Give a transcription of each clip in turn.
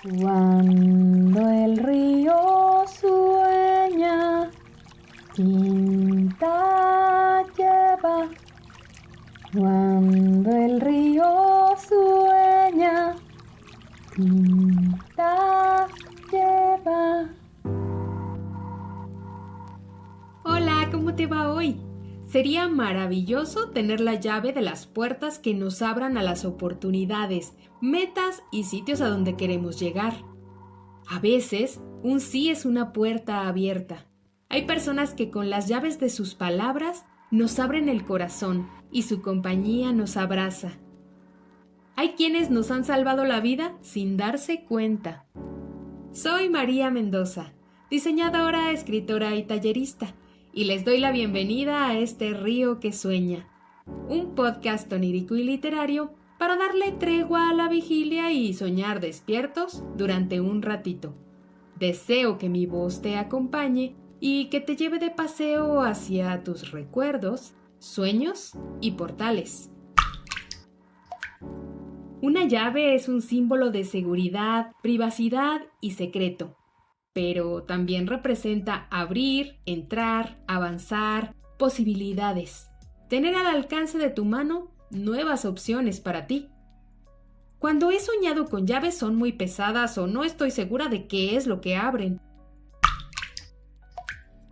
Cuando el río sueña, tinta lleva. Cuando el río sueña, tinta lleva. Hola, ¿cómo te va hoy? Sería maravilloso tener la llave de las puertas que nos abran a las oportunidades, metas y sitios a donde queremos llegar. A veces, un sí es una puerta abierta. Hay personas que con las llaves de sus palabras nos abren el corazón y su compañía nos abraza. Hay quienes nos han salvado la vida sin darse cuenta. Soy María Mendoza, diseñadora, escritora y tallerista, y les doy la bienvenida a este Río que Sueña, un podcast onírico y literario para darle tregua a la vigilia y soñar despiertos durante un ratito. Deseo que mi voz te acompañe y que te lleve de paseo hacia tus recuerdos, sueños y portales. Una llave es un símbolo de seguridad, privacidad y secreto, pero también representa abrir, entrar, avanzar, posibilidades, tener al alcance de tu mano nuevas opciones para ti. Cuando he soñado con llaves son muy pesadas o no estoy segura de qué es lo que abren.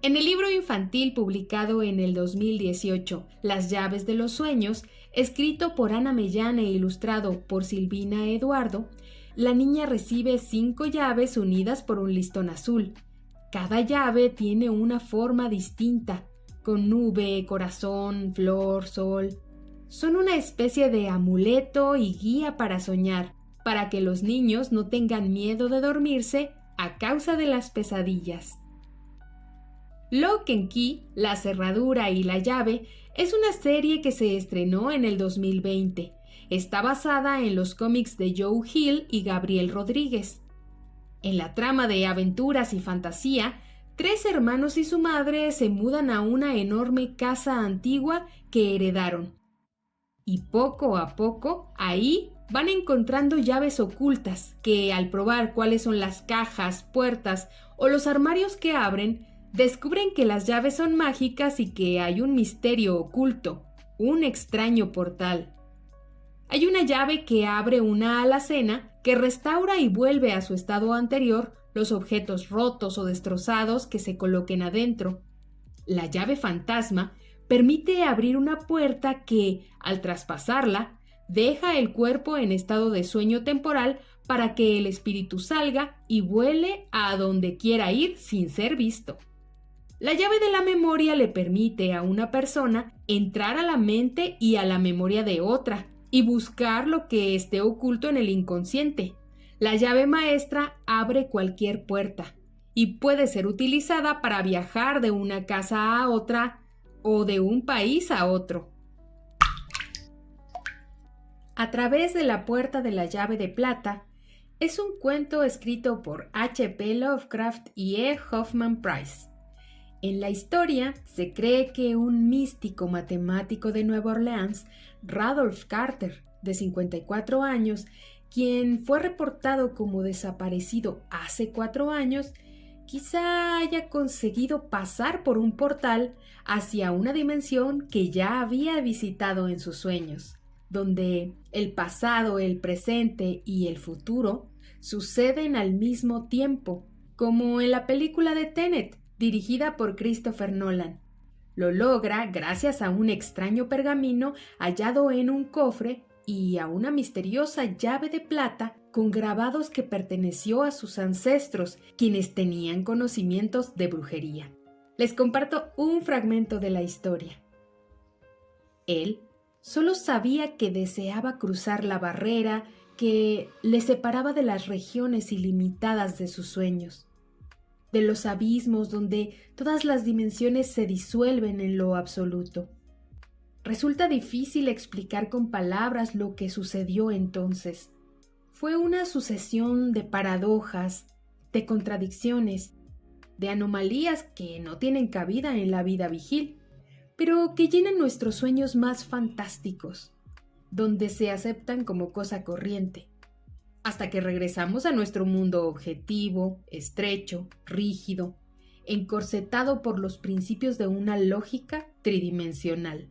En el libro infantil publicado en el 2018, Las llaves de los sueños, escrito por Ana Mellán e ilustrado por Silvina Eduardo, la niña recibe 5 llaves unidas por un listón azul. Cada llave tiene una forma distinta, con nube, corazón, flor, sol. Son una especie de amuleto y guía para soñar, para que los niños no tengan miedo de dormirse a causa de las pesadillas. Lock and Key, La cerradura y la llave, es una serie que se estrenó en el 2020. Está basada en los cómics de Joe Hill y Gabriel Rodríguez. En la trama de aventuras y fantasía, 3 hermanos y su madre se mudan a una enorme casa antigua que heredaron. Y poco a poco, ahí van encontrando llaves ocultas que, al probar cuáles son las cajas, puertas o los armarios que abren, descubren que las llaves son mágicas y que hay un misterio oculto, un extraño portal. Hay una llave que abre una alacena que restaura y vuelve a su estado anterior los objetos rotos o destrozados que se coloquen adentro. La llave fantasma permite abrir una puerta que, al traspasarla, deja el cuerpo en estado de sueño temporal para que el espíritu salga y vuele a donde quiera ir sin ser visto. La llave de la memoria le permite a una persona entrar a la mente y a la memoria de otra y buscar lo que esté oculto en el inconsciente. La llave maestra abre cualquier puerta y puede ser utilizada para viajar de una casa a otra o de un país a otro. A través de la puerta de la llave de plata es un cuento escrito por H.P. Lovecraft y E. Hoffman Price. En la historia se cree que un místico matemático de Nueva Orleans, Randolph Carter, de 54 años, quien fue reportado como desaparecido hace 4 años, quizá haya conseguido pasar por un portal hacia una dimensión que ya había visitado en sus sueños, donde el pasado, el presente y el futuro suceden al mismo tiempo, como en la película de Tenet, dirigida por Christopher Nolan. Lo logra gracias a un extraño pergamino hallado en un cofre y a una misteriosa llave de plata con grabados que perteneció a sus ancestros, quienes tenían conocimientos de brujería. Les comparto un fragmento de la historia. Él solo sabía que deseaba cruzar la barrera que le separaba de las regiones ilimitadas de sus sueños, de los abismos donde todas las dimensiones se disuelven en lo absoluto. Resulta difícil explicar con palabras lo que sucedió entonces. Fue una sucesión de paradojas, de contradicciones, de anomalías que no tienen cabida en la vida vigil, pero que llenan nuestros sueños más fantásticos, donde se aceptan como cosa corriente. hasta que regresamos a nuestro mundo objetivo, estrecho, rígido, encorsetado por los principios de una lógica tridimensional.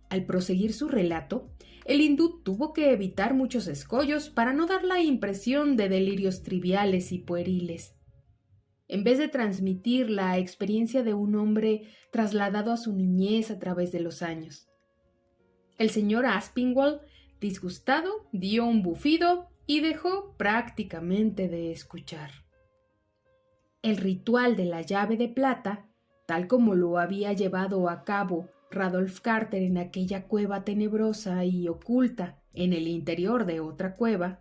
Al proseguir su relato, el hindú tuvo que evitar muchos escollos para no dar la impresión de delirios triviales y pueriles. En vez de transmitir la experiencia de un hombre trasladado a su niñez a través de los años. El señor Aspinwall, disgustado, dio un bufido y dejó prácticamente de escuchar. El ritual de la llave de plata, tal como lo había llevado a cabo Radolf Carter en aquella cueva tenebrosa y oculta en el interior de otra cueva,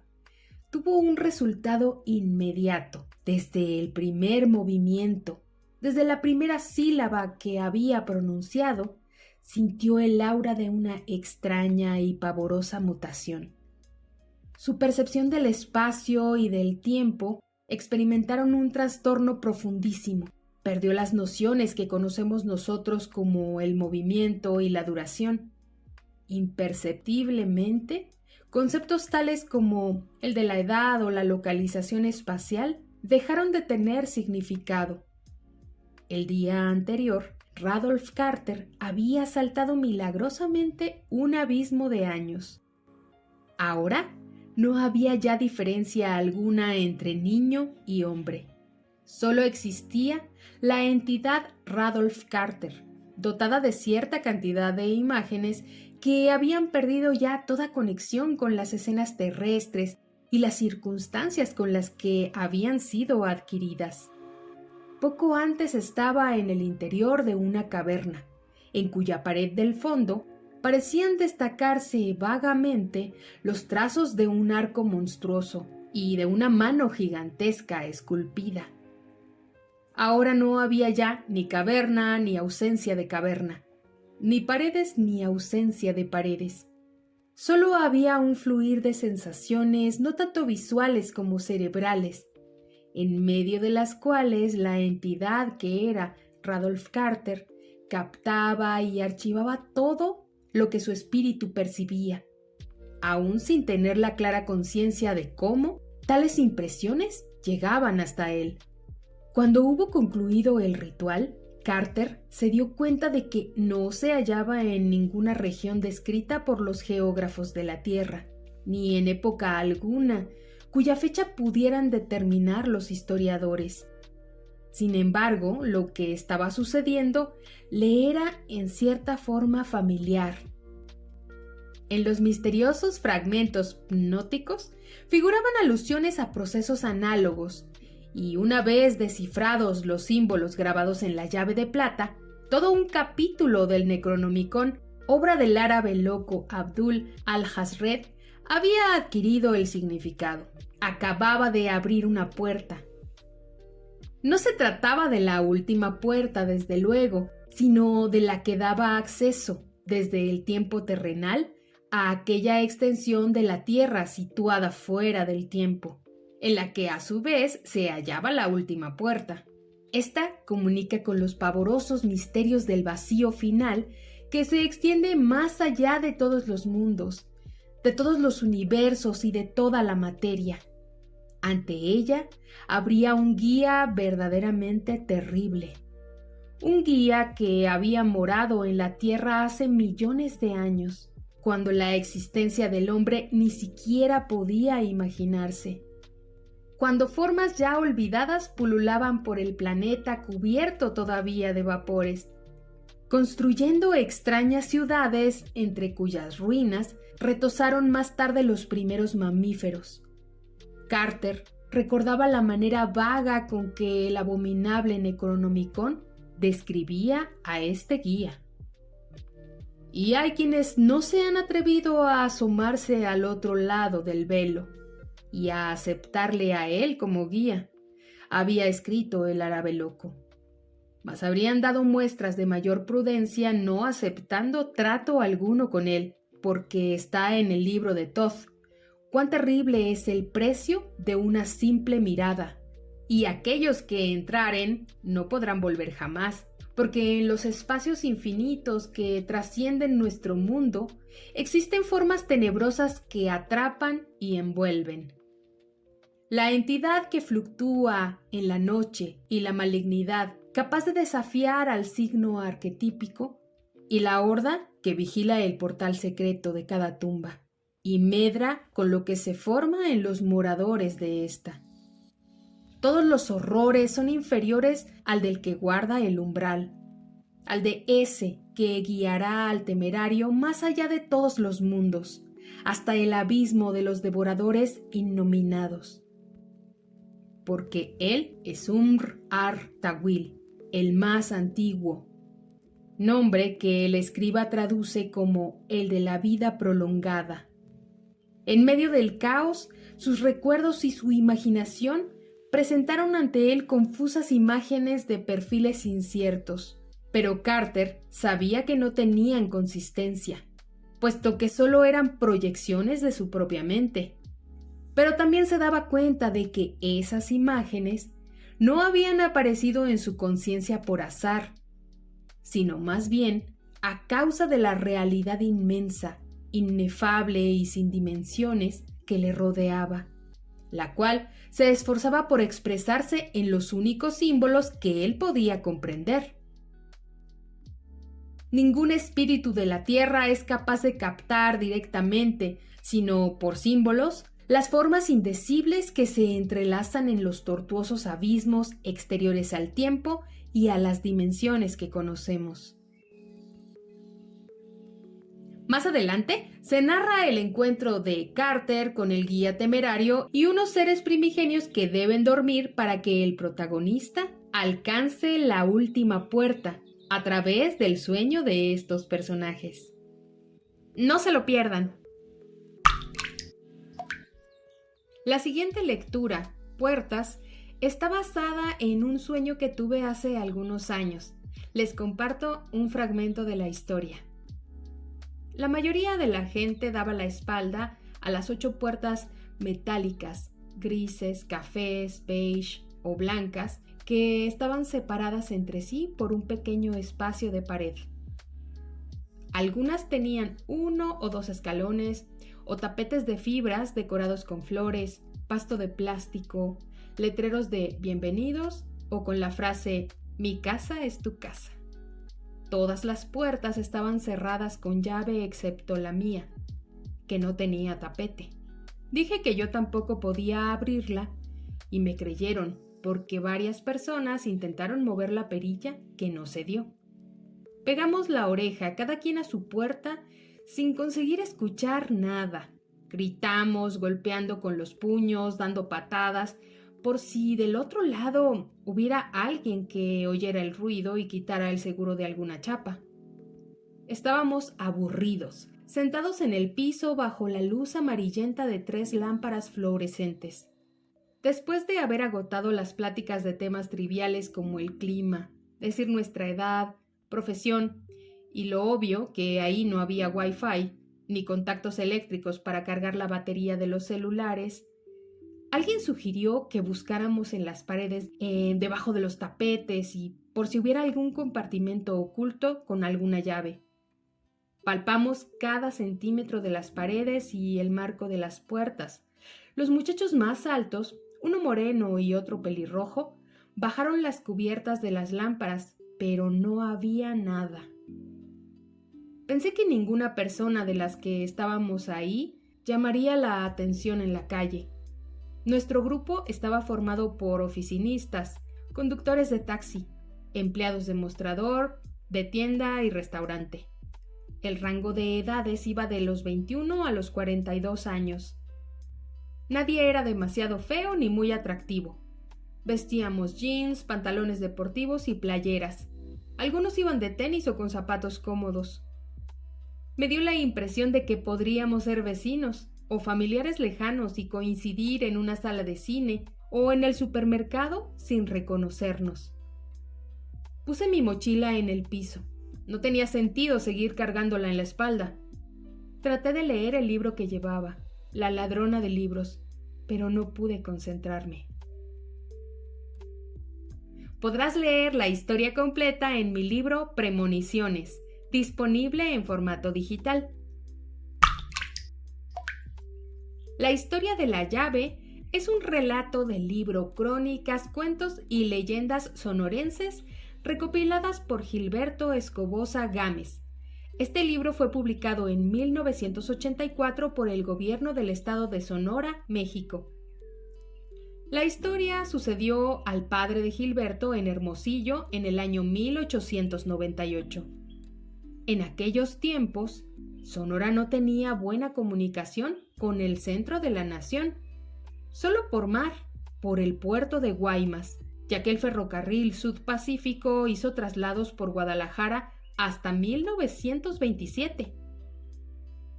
tuvo un resultado inmediato desde el primer movimiento, desde la primera sílaba que había pronunciado, sintió el aura de una extraña y pavorosa mutación. Su percepción del espacio y del tiempo experimentaron un trastorno profundísimo. Perdió las nociones que conocemos nosotros como el movimiento y la duración. Imperceptiblemente, conceptos tales como el de la edad o la localización espacial dejaron de tener significado. El día anterior, Radolf Carter había saltado milagrosamente un abismo de años. Ahora no había ya diferencia alguna entre niño y hombre. Solo existía la entidad Radolf Carter, dotada de cierta cantidad de imágenes que habían perdido ya toda conexión con las escenas terrestres y las circunstancias con las que habían sido adquiridas. Poco antes estaba en el interior de una caverna, en cuya pared del fondo parecían destacarse vagamente los trazos de un arco monstruoso y de una mano gigantesca esculpida. Ahora no había ya ni caverna ni ausencia de caverna, ni paredes ni ausencia de paredes. Solo había un fluir de sensaciones no tanto visuales como cerebrales, en medio de las cuales la entidad que era Radolf Carter captaba y archivaba todo lo que su espíritu percibía, aún sin tener la clara conciencia de cómo tales impresiones llegaban hasta él. Cuando hubo concluido el ritual, Carter se dio cuenta de que no se hallaba en ninguna región descrita por los geógrafos de la Tierra, ni en época alguna cuya fecha pudieran determinar los historiadores. Sin embargo, lo que estaba sucediendo le era en cierta forma familiar. En los misteriosos fragmentos pnóticos figuraban alusiones a procesos análogos, y una vez descifrados los símbolos grabados en la llave de plata, todo un capítulo del Necronomicon, obra del árabe loco Abdul al-Hazred, había adquirido el significado. Acababa de abrir una puerta. No se trataba de la última puerta, desde luego, sino de la que daba acceso, desde el tiempo terrenal, a aquella extensión de la Tierra situada fuera del tiempo, en la que a su vez se hallaba la última puerta. Esta comunica con los pavorosos misterios del vacío final que se extiende más allá de todos los mundos, de todos los universos y de toda la materia. Ante ella habría un guía verdaderamente terrible, un guía que había morado en la Tierra hace millones de años, cuando la existencia del hombre ni siquiera podía imaginarse, cuando formas ya olvidadas pululaban por el planeta cubierto todavía de vapores, construyendo extrañas ciudades entre cuyas ruinas retozaron más tarde los primeros mamíferos. Carter recordaba la manera vaga con que el abominable Necronomicon describía a este guía. Y hay quienes no se han atrevido a asomarse al otro lado del velo y a aceptarle a él como guía, había escrito el árabe loco. Mas habrían dado muestras de mayor prudencia no aceptando trato alguno con él, porque está en el libro de Thoth. Cuán terrible es el precio de una simple mirada, y aquellos que entraren no podrán volver jamás, porque en los espacios infinitos que trascienden nuestro mundo existen formas tenebrosas que atrapan y envuelven. La entidad que fluctúa en la noche y la malignidad capaz de desafiar al signo arquetípico, y la horda que vigila el portal secreto de cada tumba y medra con lo que se forma en los moradores de ésta. Todos los horrores son inferiores al del que guarda el umbral, al de ese que guiará al temerario más allá de todos los mundos, hasta el abismo de los devoradores innominados. Porque él es Umr-Ar-Tawil, el más antiguo, nombre que el escriba traduce como el de la vida prolongada. En medio del caos, sus recuerdos y su imaginación presentaron ante él confusas imágenes de perfiles inciertos, pero Carter sabía que no tenían consistencia, puesto que solo eran proyecciones de su propia mente. Pero también se daba cuenta de que esas imágenes no habían aparecido en su conciencia por azar, sino más bien a causa de la realidad inmensa, inefable y sin dimensiones que le rodeaba, la cual se esforzaba por expresarse en los únicos símbolos que él podía comprender. Ningún espíritu de la Tierra es capaz de captar directamente, sino por símbolos, las formas indecibles que se entrelazan en los tortuosos abismos exteriores al tiempo y a las dimensiones que conocemos. Más adelante se narra el encuentro de Carter con el guía temerario y unos seres primigenios que deben dormir para que el protagonista alcance la última puerta a través del sueño de estos personajes. No se lo pierdan. La siguiente lectura, Puertas, está basada en un sueño que tuve hace algunos años. Les comparto un fragmento de la historia. La mayoría de la gente daba la espalda a las 8 puertas metálicas, grises, cafés, beige o blancas, que estaban separadas entre sí por un pequeño espacio de pared. Algunas tenían 1 o 2 escalones o tapetes de fibras decorados con flores, pasto de plástico, letreros de bienvenidos o con la frase "Mi casa es tu casa". Todas las puertas estaban cerradas con llave excepto la mía, que no tenía tapete. Dije que yo tampoco podía abrirla y me creyeron porque varias personas intentaron mover la perilla que no se dio. Pegamos la oreja cada quien a su puerta sin conseguir escuchar nada. Gritamos, golpeando con los puños, dando patadas, por si del otro lado hubiera alguien que oyera el ruido y quitara el seguro de alguna chapa. Estábamos aburridos, sentados en el piso bajo la luz amarillenta de 3 lámparas fluorescentes. Después de haber agotado las pláticas de temas triviales como el clima, decir nuestra edad, profesión y lo obvio que ahí no había wifi ni contactos eléctricos para cargar la batería de los celulares, alguien sugirió que buscáramos en las paredes, debajo de los tapetes y por si hubiera algún compartimento oculto con alguna llave. Palpamos cada centímetro de las paredes y el marco de las puertas. Los muchachos más altos, uno moreno y otro pelirrojo, bajaron las cubiertas de las lámparas, pero no había nada. Pensé que ninguna persona de las que estábamos ahí llamaría la atención en la calle. Nuestro grupo estaba formado por oficinistas, conductores de taxi, empleados de mostrador, de tienda y restaurante. El rango de edades iba de los 21 a los 42 años. Nadie era demasiado feo ni muy atractivo. Vestíamos jeans, pantalones deportivos y playeras. Algunos iban de tenis o con zapatos cómodos. Me dio la impresión de que podríamos ser vecinos o familiares lejanos y coincidir en una sala de cine o en el supermercado sin reconocernos. Puse mi mochila en el piso. No tenía sentido seguir cargándola en la espalda. Traté de leer el libro que llevaba, La ladrona de libros, pero no pude concentrarme. Podrás leer la historia completa en mi libro Premoniciones, disponible en formato digital. La historia de la llave es un relato del libro Crónicas, Cuentos y Leyendas Sonorenses recopiladas por Gilberto Escobosa Gámez. Este libro fue publicado en 1984 por el gobierno del estado de Sonora, México. La historia sucedió al padre de Gilberto en Hermosillo en el año 1898. En aquellos tiempos, Sonora no tenía buena comunicación con el centro de la nación, solo por mar, por el puerto de Guaymas, ya que el ferrocarril Sud-Pacífico hizo traslados por Guadalajara hasta 1927.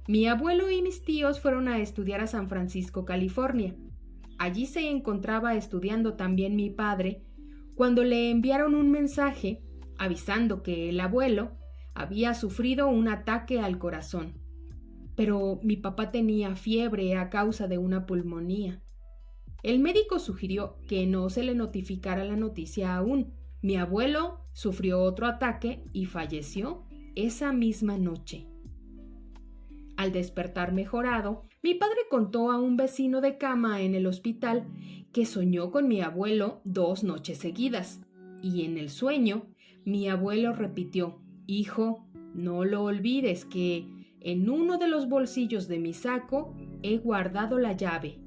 Mi abuelo y mis tíos fueron a estudiar a San Francisco, California. Allí se encontraba estudiando también mi padre cuando le enviaron un mensaje avisando que el abuelo había sufrido un ataque al corazón. Pero mi papá tenía fiebre a causa de una pulmonía. El médico sugirió que no se le notificara la noticia aún. Mi abuelo sufrió otro ataque y falleció esa misma noche. Al despertar mejorado, mi padre contó a un vecino de cama en el hospital que soñó con mi abuelo 2 noches seguidas, y en el sueño mi abuelo repitió: «Hijo, no lo olvides que en uno de los bolsillos de mi saco he guardado la llave».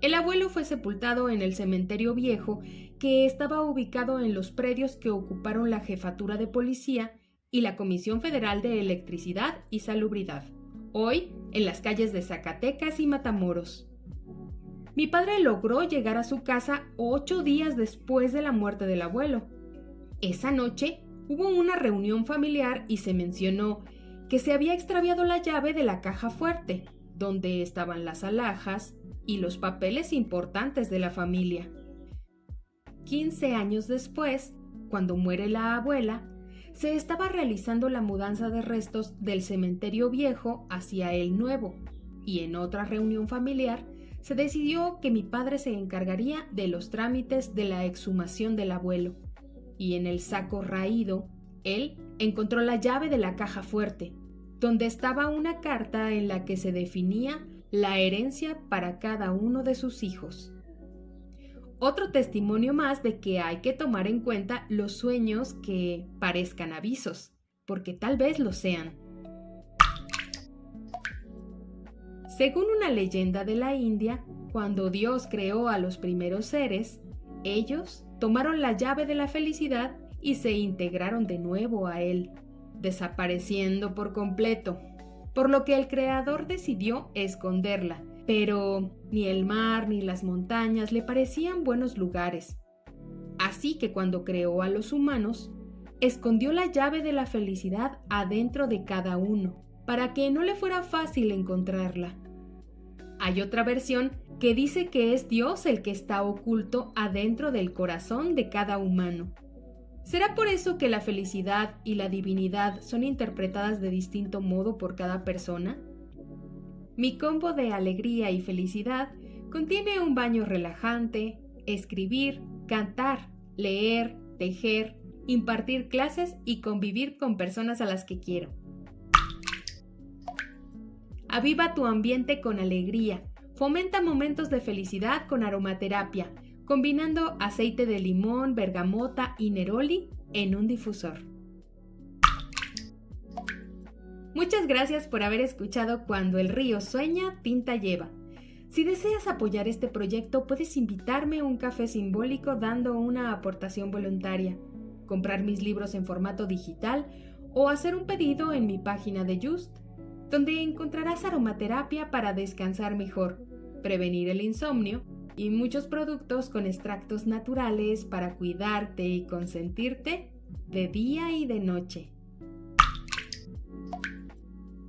El abuelo fue sepultado en el cementerio viejo que estaba ubicado en los predios que ocuparon la Jefatura de Policía y la Comisión Federal de Electricidad y Salubridad, hoy en las calles de Zacatecas y Matamoros. Mi padre logró llegar a su casa 8 días después de la muerte del abuelo. Esa noche hubo una reunión familiar y se mencionó que se había extraviado la llave de la caja fuerte, donde estaban las alhajas y los papeles importantes de la familia. 15 años después, cuando muere la abuela, se estaba realizando la mudanza de restos del cementerio viejo hacia el nuevo, y en otra reunión familiar se decidió que mi padre se encargaría de los trámites de la exhumación del abuelo, y en el saco raído, él encontró la llave de la caja fuerte, donde estaba una carta en la que se definía la herencia para cada uno de sus hijos. Otro testimonio más de que hay que tomar en cuenta los sueños que parezcan avisos, porque tal vez lo sean. Según una leyenda de la India, cuando Dios creó a los primeros seres, ellos tomaron la llave de la felicidad y se integraron de nuevo a Él, desapareciendo por completo, por lo que el Creador decidió esconderla. Pero ni el mar ni las montañas le parecían buenos lugares. Así que cuando creó a los humanos, escondió la llave de la felicidad adentro de cada uno, para que no le fuera fácil encontrarla. Hay otra versión que dice que es Dios el que está oculto adentro del corazón de cada humano. ¿Será por eso que la felicidad y la divinidad son interpretadas de distinto modo por cada persona? Mi combo de alegría y felicidad contiene un baño relajante, escribir, cantar, leer, tejer, impartir clases y convivir con personas a las que quiero. Aviva tu ambiente con alegría. Fomenta momentos de felicidad con aromaterapia, combinando aceite de limón, bergamota y neroli en un difusor. Muchas gracias por haber escuchado Cuando el río sueña, tinta lleva. Si deseas apoyar este proyecto, puedes invitarme a un café simbólico dando una aportación voluntaria, comprar mis libros en formato digital o hacer un pedido en mi página de Just, donde encontrarás aromaterapia para descansar mejor, prevenir el insomnio y muchos productos con extractos naturales para cuidarte y consentirte de día y de noche.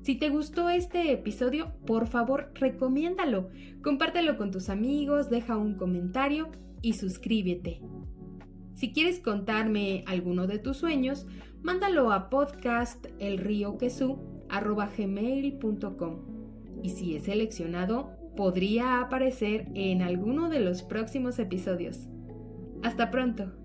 Si te gustó este episodio, por favor, recomiéndalo, compártelo con tus amigos, deja un comentario y suscríbete. Si quieres contarme alguno de tus sueños, mándalo a podcastelrioquesú@gmail.com y si es seleccionado, podría aparecer en alguno de los próximos episodios. Hasta pronto.